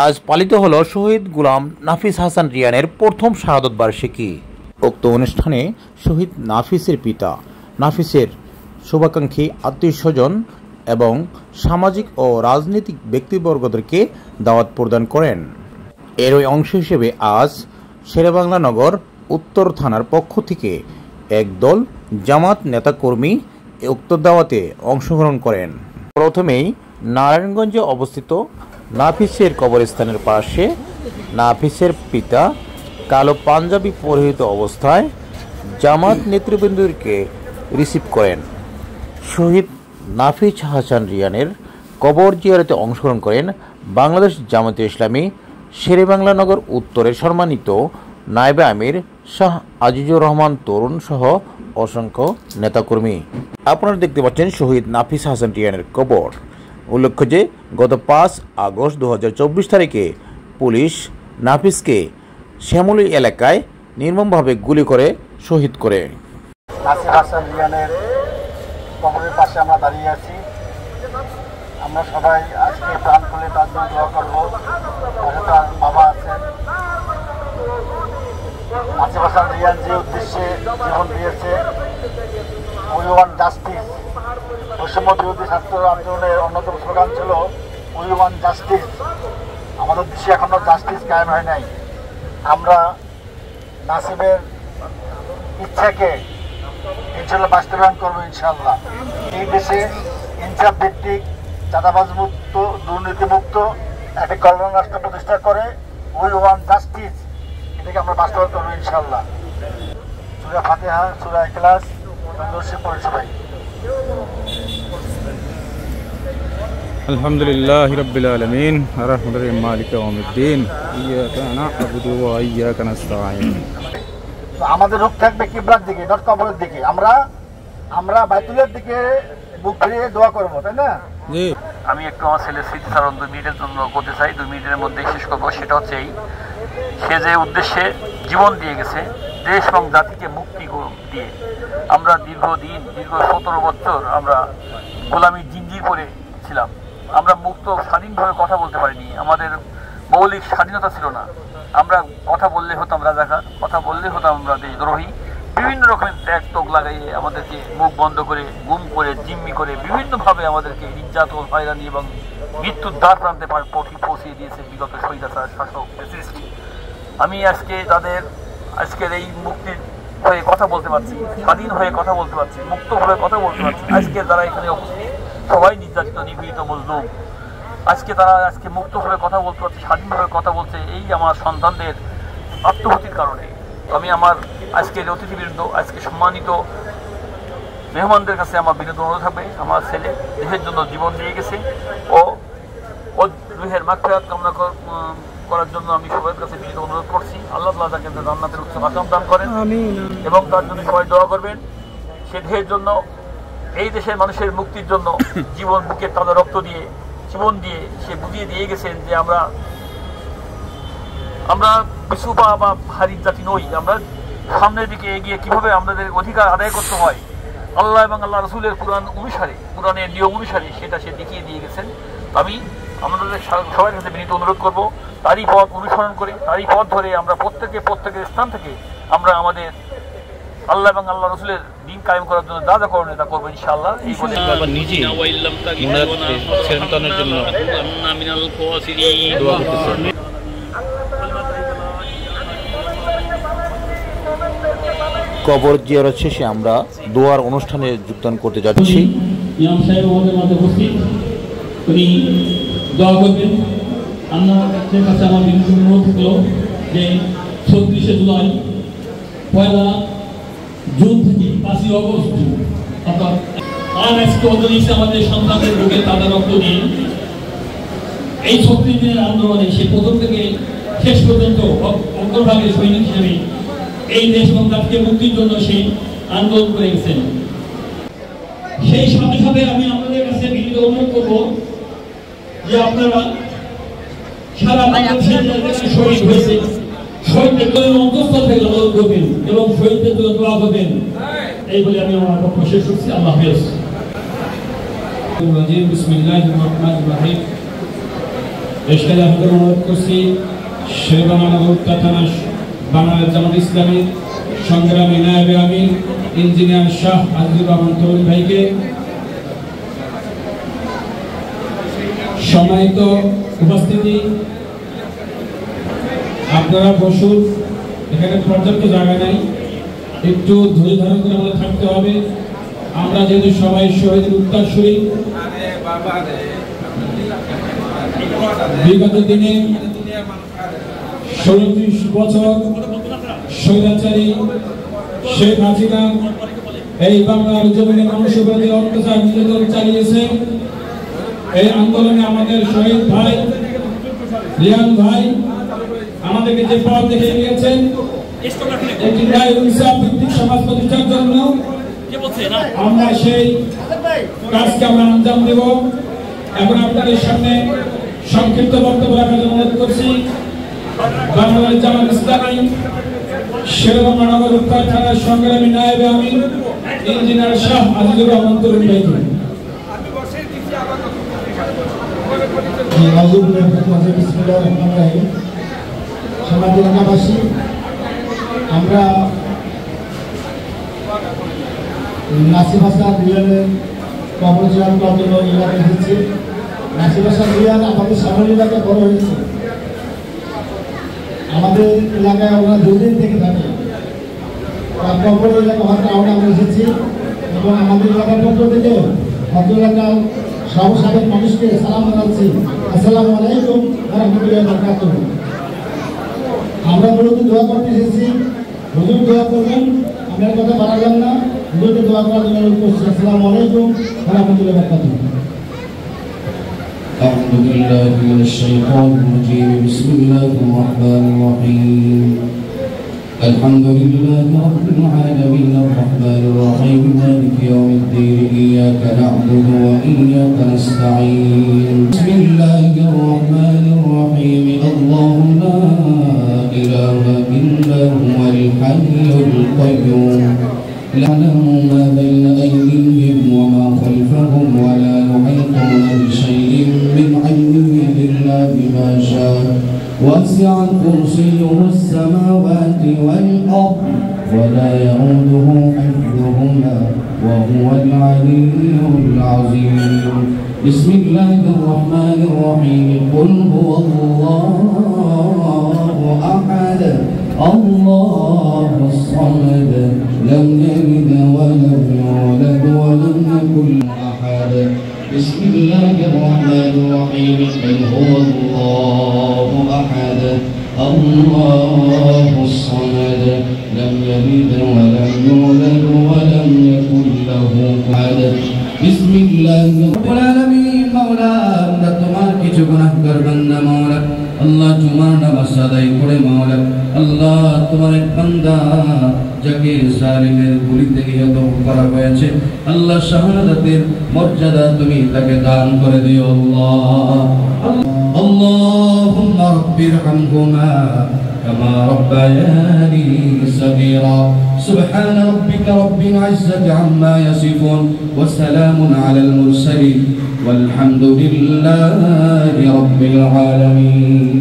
আজ পালিত হল শহীদ গোলাম নাফিস হাসান রিয়ানের প্রথম শাহাদত বার্ষিকী। উক্ত অনুষ্ঠানে শহীদ নাফিসের পিতা, নাফিসের শুভাকাঙ্ক্ষী, আত্মীয়স্বজন এবং সামাজিক ও রাজনৈতিক ব্যক্তিবর্গদেরকে দাওয়াত প্রদান করেন। এরই অংশ হিসেবে আজ শেরেবাংলা নগর উত্তর থানার পক্ষ থেকে একদল জামাত নেতাকর্মী উক্ত দাওয়াতে অংশগ্রহণ করেন। প্রথমেই নারায়ণগঞ্জে অবস্থিত নাফিসের কবরস্থানের পাশে নাফিসের পিতা কালো পাঞ্জাবি পরিহিত অবস্থায় জামাত নেতৃবৃন্দকে রিসিভ করেন। শহীদ নাফিস হাসান রিয়ানের কবর জিয়ারতে অংশগ্রহণ করেন বাংলাদেশ জামাতে ইসলামী শেরেবাংলা নগর উত্তরের সম্মানিত নায়েবে আমির শাহ আজিজুর রহমান তরুণ সহ অসংখ্য নেতাকর্মী। আপনারা দেখতে পাচ্ছেন শহীদ নাফিস হাসান রিয়ানের কবর। উল্লেখ্য যে গত 5 আগস্ট 2024 তারিখে পুলিশ নাফিসকে শ্যামলী এলাকায় নির্মমভাবে গুলি করে শহীদ করে। নাফিস হাসান রিয়ানের কবরের পাশে আমরা দাঁড়িয়ে আছি। আমরা সবাই আজকে প্রাণ খুলে তার জন্য দোয়া করবো। তার বাবা আছেন। নাফিস হাসান রিয়ান যে উদ্দেশ্যে জীবন দিয়েছে, উই ওয়ান্ট জাস্টিস, বৈষম্য বিরোধী ছাত্র আন্দোলনের অন্যতম স্লোগান ছিল উই ওয়ান্ট জাস্টিস। আমাদের দেশে এখনো জাস্টিস কায়েম হয় নাই। আমরা নাসিবের ইচ্ছাকে ইনশাল্লাহ বাস্তবায়ন করবো ইনশাল্লাহ। এই দেশে ইনসাফ ভিত্তিক, চাঁদাবাজ মুক্ত, দুর্নীতি মুক্ত একটি কল্যাণ রাষ্ট্র প্রতিষ্ঠা করে উই ওয়ান্ট জাস্টিস, এটাকে আমরা বাস্তবায়ন করবো ইনশাল্লাহ। সূরা ফাতিহা, সূরা ইখলাস পরিষেবাই। আলহামদুলিল্লাহি রাব্বিল আলামিন আর-রাহমানির রহিম মালিকি ইয়াউমিদ্দিন ইয়্যাকা না'বুদু ওয়া ইয়্যাকা নাস্তাঈন। আমাদের রূপ থাকবে কিবলার দিকে, নট কবরের দিকে। আমরা বাইতুলের দিকে বুক ফিরিয়ে দোয়া করবো, তাই না? জি। আমি একটু আমার ছেলের স্মৃতিচারণ 2 মিনিটের জন্য করতে চাই। 2 মিনিটের মধ্যে শেষ করবো। সেটা হচ্ছে সে যে উদ্দেশ্যে জীবন দিয়ে গেছে, দেশ এবং জাতিকে মুক্তি দিয়ে। আমরা দীর্ঘ 17 বছর আমরা গোলামীর জিঞ্জির পরে ছিলাম। আমরা মুক্ত স্বাধীনভাবে কথা বলতে পারিনি। আমাদের মৌলিক স্বাধীনতা ছিল না। আমরা কথা বললে হতাম রাজাকার, কথা বললে হতাম আমরা দেশদ্রোহী। বিভিন্ন রকমের ত্যাগ তোগ লাগাইয়ে আমাদেরকে মুখ বন্ধ করে, গুম করে, জিম্মি করে বিভিন্নভাবে আমাদেরকে নির্যাতন, হয়রানি এবং মৃত্যুর দ্বার প্রান্তে পৌঁছিয়ে দিয়েছে বিগত স্বৈরাচার শাসক সৃষ্টি। আমি আজকের এই মুক্তির হয়ে কথা বলতে পারছি, স্বাধীন হয়ে কথা বলতে পারছি, মুক্তভাবে কথা বলতে পারছি। আজকে যারা এখানে উপস্থিত সবাই নির্যাতিত, নিপীড়িত, মজলুম। আজকে মুক্তভাবে কথা বলতে পারছি, স্বাধীনভাবে কথা বলছে এই আমার সন্তানদের আত্মহতির কারণে। আমি আমার আজকের অতিথিবৃন্দ, আজকে সম্মানিত মেহমানদের কাছে আমার বিনোদন অনুরোধ থাকবে। আমার ছেলে দেশের জন্য জীবন দিয়ে গেছে, ও রুহের মাগফিরাত কামনা করার জন্য আমি সবার কাছে বিনীত অনুরোধ করছি। আল্লাহ তাআলা তাকে জান্নাতের উচ্চ মাকাম দান করেন এবং তার জন্য সবাই দোয়া করবেন। সে দেশের জন্য, এই দেশের মানুষের মুক্তির জন্য জীবন বুকের তাজা রক্ত দিয়ে, জীবন দিয়ে সে বুঝিয়ে দিয়ে গেছেন যে আমরা পিছু বা হারির জাতি নই। আমরা সামনের দিকে এগিয়ে কিভাবে আমাদের অধিকার আদায় করতে হয় আল্লাহ এবং আল্লাহ রসুলের কোরআনের নিয়ম অনুসারে সেটা সে দেখিয়ে দিয়ে গেছেন। আমি আমাদের সবার কাছে বিনীত অনুরোধ করবো, তারই পথ অনুসরণ করে, তারই পথ ধরে আমরা প্রত্যেকের স্থান থেকে আমরা আমাদের আল্লাহ এবং আল্লাহ রসুলের দিন কায়েম করার জন্য যা করণীয় তা করবো ইনশাআল্লাহ। এই বলে নিজে সন্তানের জন্য দোয়া করতেছেন। কবর জিয়ারত শেষে আমরা দোয়ার অনুষ্ঠানে যোগদান করতে যাচ্ছি। ইমাম সাহেব আমাদের মাঝে উপস্থিত, উনি দোয়া করবেন। আপনাদের কাছে আমার বিনীত অনুরোধ থাকলো যে 36শে জুলাই, 1 জুন থেকে 5 আগস্ট অর্থাৎ আজকে আমাদের সন্তানদের বুকে তাজা রক্ত দিয়ে এই 36 দিনের আন্দোলনে সে প্রথম থেকে শেষ পর্যন্ত অগ্রভাগে সৈনিক হিসেবে এই দেশ এবং জাতিকে মুক্তির জন্য সেই আন্দোলন করে গেছেন। সেই সাথে সাথে আমি আপনাদের কাছে বিনীত অনুরোধ করবো যে আপনারা সারা বাংলাদেশে শহীদ হয়েছে, শহীদদের জন্য অন্তঃস্থল থেকে অনুরোধ করবেন এবং শহীদদের জন্য দোয়া করবেন। এই বলে আমি আমার বক্তব্য শেষ করছি। আল্লাহ হাফেজ। বিসমিল্লাহির রহমানির রহিম। এসকালে আপনাদের অনুরোধ করছি শেরবাংলা থানা বাংলাদেশ জামাত ইসলামী সংগ্রামী নায়েবে আমির ইঞ্জিনিয়ার শাহ আজিজুর রহমান তরুণ ভাইকে সম্মানিত উপস্থিতি, আপনারা বসুন, এখানে পর্যাপ্ত জায়গা নাই, একটু ধৈর্য ধারণ করে আমাদের থাকতে হবে। আমরা যেহেতু সবাই শহীদের উত্তরসূরি, বিগত দিনে 37 বছর স্বৈরাচারী শেখ হাসিনা এই বাংলার জমিনে মানুষের প্রতি অত্যাচার নির্যাতন চালিয়েছে। এই আন্দোলনে আমাদের শহীদ ভাই রিয়ান ভাই আমাদেরকে যে পথ দেখিয়ে গিয়েছেন একটি ন্যায় ইনসাফ ভিত্তিক সমাজ প্রতিষ্ঠার জন্য, আমরা সেই কাজকে আমরা আঞ্জাম দেব। এখন আপনাদের সামনে সংক্ষিপ্ত বক্তব্য রাখার জন্য অনুরোধ করছি বাংলাদেশ জামাত ইসলামী শেরবাংলা উত্তর থানার সংগ্রামী নায়েবে আমির ইঞ্জিনিয়ার শাহ আজিজুর রহমান তরুণ ভাইকে। সমাজের এলাকাবাসী, আমরা নাসির হাসান রিয়ানের কবর জিয়ারত করার জন্য এলাকায় এসেছি। নাসির হাসান রিয়ান আমাদের সামনে এলাকায় বড় হয়েছে, আমাদের এলাকায় আমরা দুদিন থেকে থাকি। তার কবর এলাকা হওয়ার কারণে আমরা এসেছি এবং আমাদের এলাকার পক্ষ থেকে ভদ্র এলাকার সর্বসাধারণ মানুষকে সালাম জানাচ্ছি, আসসালামু আলাইকুম ওয়া রাহমাতুল্লাহি ওয়া বারাকাতুহু। আমরা মূলত দোয়া করতে এসেছি, হুজুর দোয়া করবেন, আমরা কথা বাড়ালাম না, হুজুরকে দোয়া করার জন্য অনুরোধ করছি। আসসালামু আলাইকুম ওয়া রাহমাতুল্লাহি ওয়া বারাকাতুহু। أعوذ بالله من الشيطان الرجيم. بسم الله الرحمن الرحيم. الحمد لله رب العالمين الرحمن الرحيم مالك يوم الدين إياك نعبد وإياك نستعين. بسم الله الرحمن الرحيم. الله لا إله إلا هو الحي القيوم يعلم ما بين أيديهم وما خلفهم ولا يحيطون بشيء من علمه إلا بما شاء وسع كرسيه السماوات والأرض ولا يؤوده حفظهما وهو العلي العظيم. بسم الله الرحمن الرحيم. قل هو الله أحد الله الصمد لم يلد ولم يولد ولم يكن أحد. بسم الله الرحمن الرحيم. قل هو الله أحد الله الصمد لم يلد ولم يولد ولم يكن له أحد. بسم الله رب العالمين. مولا আমরা তোমার কিছু গুনাহগার বান্দা মাওলা, আল্লাহ তোমার নামাজ আদায় করে মাওলা, আল্লাহ তোমার এক বান্দা যাকে জালিমের গুলি থেকে হত্যা করা হয়েছে, আল্লাহ শাহাদাতের মর্যাদা তুমি তাকে দান করে দিও আল্লাহ। আল্লাহুম্মা রাব্বিরহামহুমা كما ربياني صغيرا. سبحان ربك رب العزة عما يصفون وسلام على المرسلين والحمد لله رب العالمين.